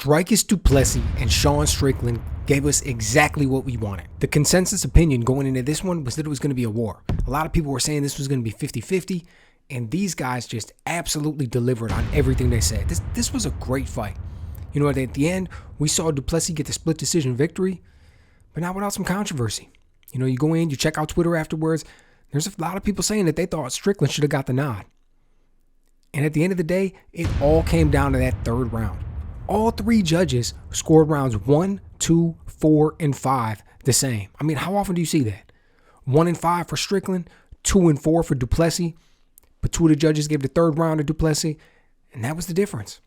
Dricus Du Plessis and Sean Stickland gave us exactly what we wanted. The consensus opinion going into this one was that it was going to be a war. A lot of people were saying this was going to be 50-50, and these guys just absolutely delivered on everything they said. This was a great fight. You know, at the end, we saw Du Plessis get the split decision victory, but not without some controversy. You know, you go in, you check out Twitter afterwards, there's a lot of people saying that they thought Strickland should have got the nod. And at the end of the day, it all came down to that third round. All three judges scored rounds 1, 2, 4, and 5 the same. I mean, how often do you see that? 1 and 5 for Strickland, 2 and 4 for Du Plessis, but two of the judges gave the third round to Du Plessis, and that was the difference.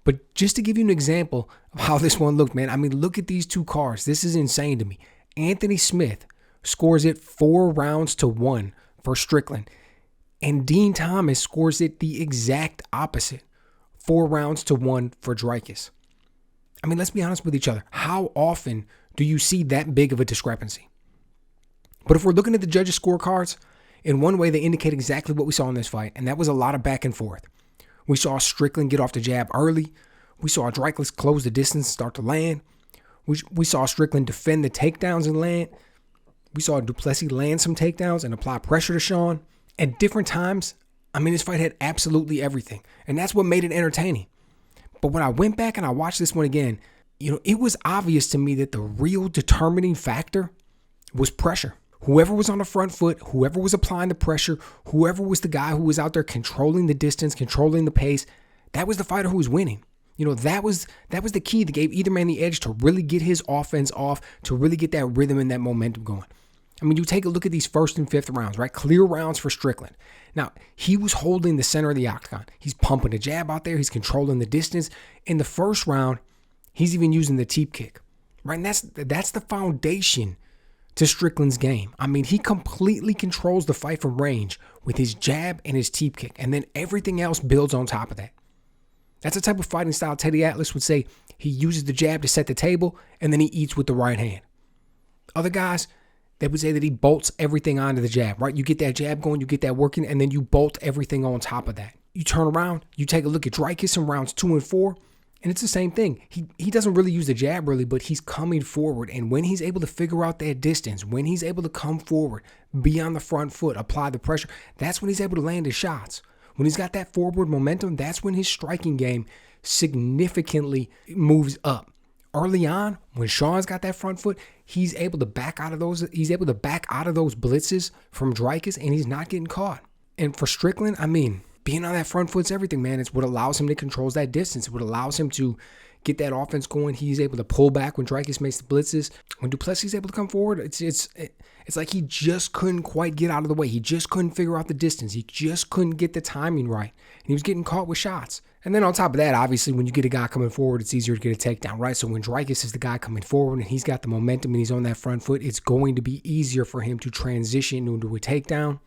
But just to give you an example of how this one looked, man, I mean, look at these two cards. This is insane to me. Anthony Smith scores it 4-1 for Strickland, and Dean Thomas scores it the exact opposite. 4-1 for Dricus. I mean, let's be honest with each other. How often do you see that big of a discrepancy? But if we're looking at the judges' scorecards, in one way they indicate exactly what we saw in this fight, and that was a lot of back and forth. We saw Strickland get off the jab early. We saw Dricus close the distance, start to land. We saw Strickland defend the takedowns and land. We saw Du Plessis land some takedowns and apply pressure to Sean. At different times, I mean, this fight had absolutely everything, and that's what made it entertaining. But when I went back and I watched this one again, you know, it was obvious to me that the real determining factor was pressure. Whoever was on the front foot, whoever was applying the pressure, whoever was the guy who was out there controlling the distance, controlling the pace, that was the fighter who was winning. You know, that was the key that gave either man the edge to really get his offense off, to really get that rhythm and that momentum going. I mean, you take a look at these first and fifth rounds, right? Clear rounds for Strickland. Now, he was holding the center of the octagon. He's pumping a jab out there. He's controlling the distance. In the first round, he's even using the teep kick, right? And that's the foundation to Strickland's game. I mean, he completely controls the fight from range with his jab and his teep kick, and then everything else builds on top of that. That's the type of fighting style Teddy Atlas would say he uses the jab to set the table, and then he eats with the right hand. Other guys, they would say that he bolts everything onto the jab, right? You get that jab going, you get that working, and then you bolt everything on top of that. You turn around, you take a look at Dricus in rounds 2 and 4, and it's the same thing. He doesn't really use the jab really, but he's coming forward. And when he's able to figure out that distance, when he's able to come forward, be on the front foot, apply the pressure, that's when he's able to land his shots. When he's got that forward momentum, that's when his striking game significantly moves up. Early on, when Sean's got that front foot, he's able to back out of those. He's able to back out of those blitzes from Dricus, and he's not getting caught. And for Strickland, I mean, being on that front foot's everything, man. It's what allows him to control that distance. It's what allows him to get that offense going. He's able to pull back when Dricus makes the blitzes. When Du Plessis is able to come forward, it's like he just couldn't quite get out of the way. He just couldn't figure out the distance. He just couldn't get the timing right. And he was getting caught with shots. And then on top of that, obviously, when you get a guy coming forward, it's easier to get a takedown, right? So when Dricus is the guy coming forward and he's got the momentum and he's on that front foot, it's going to be easier for him to transition into a takedown.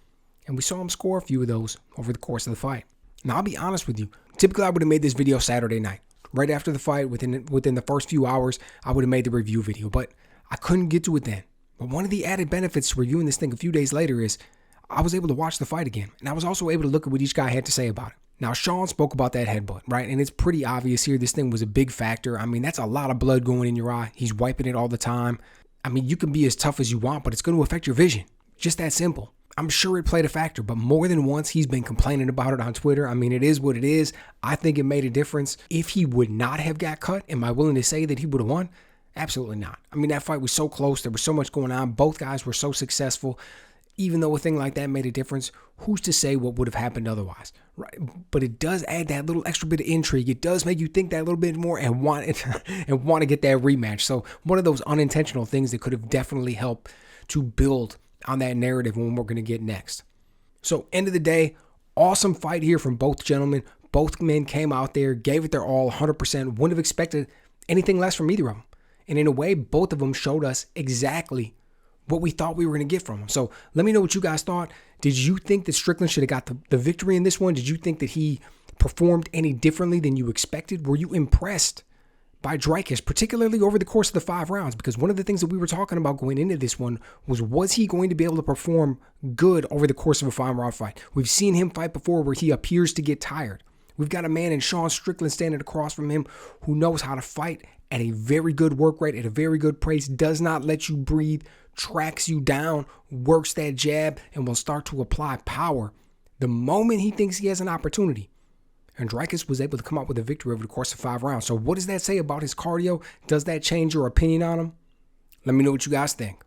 And we saw him score a few of those over the course of the fight. Now, I'll be honest with you. Typically, I would have made this video Saturday night. Right after the fight, within the first few hours, I would have made the review video. But I couldn't get to it then. But one of the added benefits to reviewing this thing a few days later is I was able to watch the fight again. And I was also able to look at what each guy had to say about it. Now, Sean spoke about that headbutt, right? And it's pretty obvious here. This thing was a big factor. I mean, that's a lot of blood going in your eye. He's wiping it all the time. I mean, you can be as tough as you want, but it's going to affect your vision. Just that simple. I'm sure it played a factor, but more than once, he's been complaining about it on Twitter. I mean, it is what it is. I think it made a difference. If he would not have got cut, am I willing to say that he would have won? Absolutely not. I mean, that fight was so close. There was so much going on. Both guys were so successful. Even though a thing like that made a difference, who's to say what would have happened otherwise, right? But it does add that little extra bit of intrigue. It does make you think that little bit more and want to get that rematch. So one of those unintentional things that could have definitely helped to build on that narrative when we're going to get next. So end of the day, awesome fight here from both gentlemen. Both men came out there, gave it their all, 100%. Wouldn't have expected anything less from either of them. And in a way, both of them showed us exactly what we thought we were going to get from him. So let me know what you guys thought. Did you think that Strickland should have got the victory in this one? Did you think that he performed any differently than you expected? Were you impressed by Dricus, particularly over the course of the 5 rounds? Because one of the things that we were talking about going into this one was he going to be able to perform good over the course of a 5-round fight? We've seen him fight before where he appears to get tired. We've got a man in Sean Stickland standing across from him who knows how to fight at a very good work rate, at a very good pace, does not let you breathe, tracks you down, works that jab, and will start to apply power the moment he thinks he has an opportunity. And Dricus was able to come out with a victory over the course of 5 rounds. So what does that say about his cardio? Does that change your opinion on him? Let me know what you guys think.